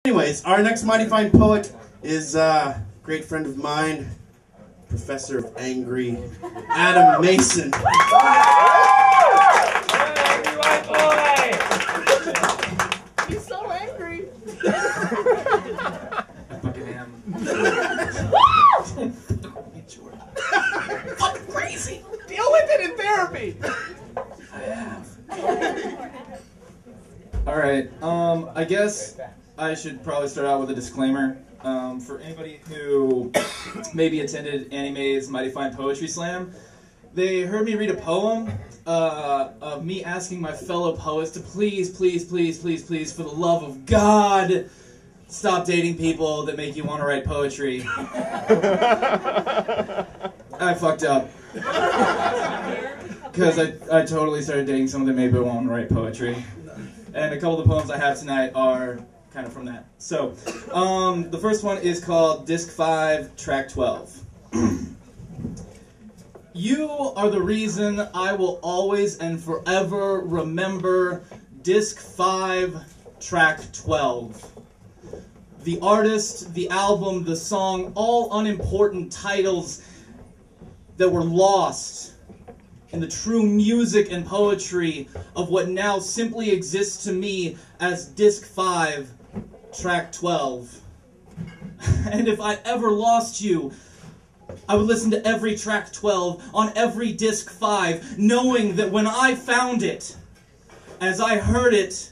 Anyways, our next mighty fine poet is a great friend of mine, Professor of Angry, Adam Mason. Angry white boy! He's so angry. I fucking am. Fucking crazy! Deal with it in therapy. I have. Alright, I guess I should probably start out with a disclaimer. For anybody who maybe attended Auntie May's Mighty Fine Poetry Slam, they heard me read a poem of me asking my fellow poets to please, please, please, please, please, for the love of God, stop dating people that make you want to write poetry. I fucked up. Because I totally started dating someone that made me want to write poetry. And a couple of the poems I have tonight are kind of from that. So, the first one is called Disc 5, Track 12. You are the reason I will always and forever remember Disc 5, Track 12. The artist, the album, the song, all unimportant titles that were lost in the true music and poetry of what now simply exists to me as Disc 5, Track 12. And if I ever lost you, I would listen to every Track 12 on every Disc 5, knowing that when I found it, as I heard it,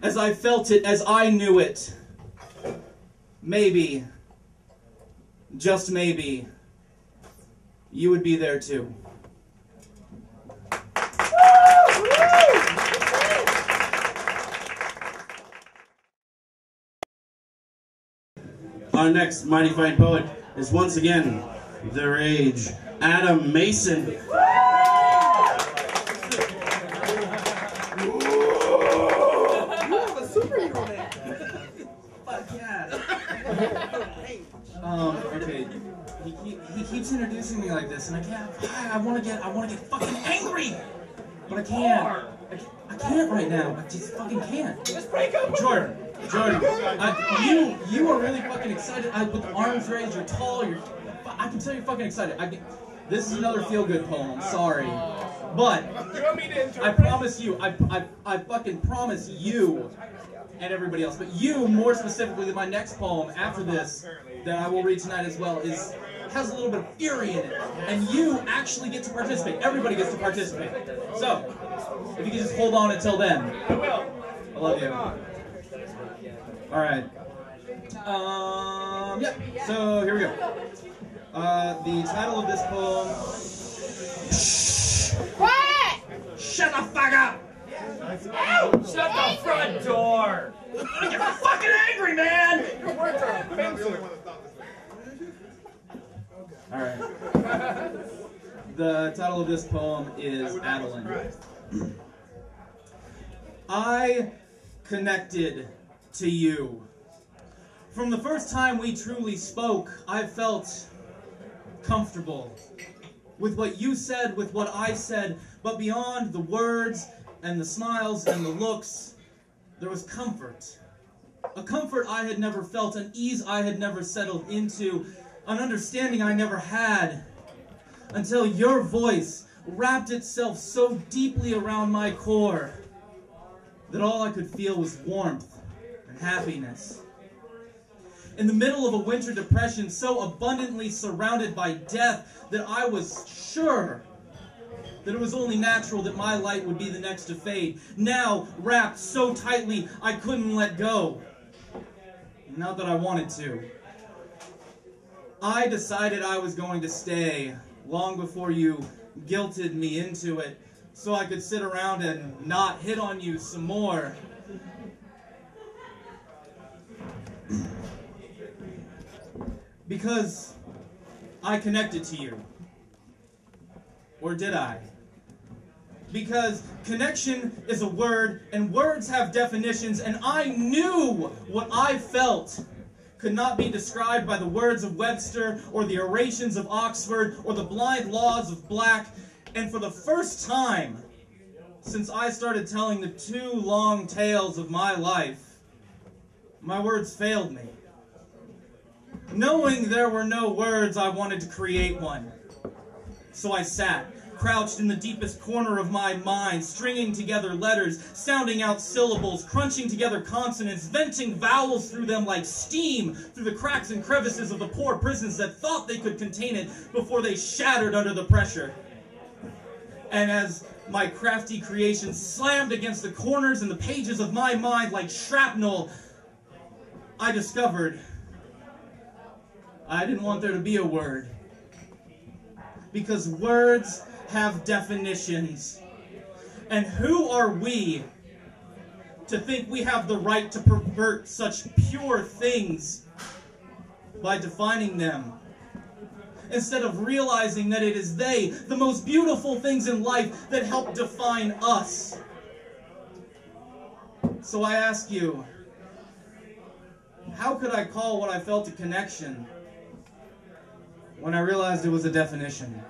as I felt it, as I knew it, maybe, just maybe, you would be there too. Our next mighty fine poet is once again the rage, Adam Mason. You have a superhero name. Fuck yeah. Okay. He keeps introducing me like this, and I can't. I want to get fucking angry, but I can't. I can't right now. I just fucking can't. Just break up. Jordan, you are really fucking excited. With the arms raised, you're tall. I can tell you're fucking excited. This is another feel-good poem. I'm sorry, but I promise you. I fucking promise you and everybody else, but you more specifically, that my next poem after this that I will read tonight as well has a little bit of fury in it, and you actually get to participate. Everybody gets to participate. So, if you can just hold on until then. I will. I love you. All right. Yeah. So here we go. The title of this poem. Quiet! Shut the fuck up! Shut the front door! I'm getting fucking angry, man! Your words are offensive. All right. The title of this poem is Adeline. I connected to you. From the first time we truly spoke, I felt comfortable with what you said, with what I said, but beyond the words and the smiles and the looks, there was comfort. A comfort I had never felt, an ease I had never settled into, an understanding I never had, until your voice wrapped itself so deeply around my core that all I could feel was warmth and happiness. In the middle of a winter depression so abundantly surrounded by death that I was sure that it was only natural that my light would be the next to fade. Now, wrapped so tightly I couldn't let go. Not that I wanted to. I decided I was going to stay long before you guilted me into it, so I could sit around and not hit on you some more. Because I connected to you. Or did I? Because connection is a word, and words have definitions, and I knew what I felt could not be described by the words of Webster, or the orations of Oxford, or the blind laws of Black. And for the first time since I started telling the two long tales of my life, My words failed me. Knowing there were no words, I wanted to create one. So I sat, crouched in the deepest corner of my mind, stringing together letters, sounding out syllables, crunching together consonants, venting vowels through them like steam through the cracks and crevices of the poor prisons that thought they could contain it before they shattered under the pressure. And as my crafty creation slammed against the corners and the pages of my mind like shrapnel, I discovered I didn't want there to be a word. Because words have definitions. And who are we to think we have the right to pervert such pure things by defining them? Instead of realizing that it is they, the most beautiful things in life, that help define us. So I ask you, how could I call what I felt a connection when I realized it was a definition?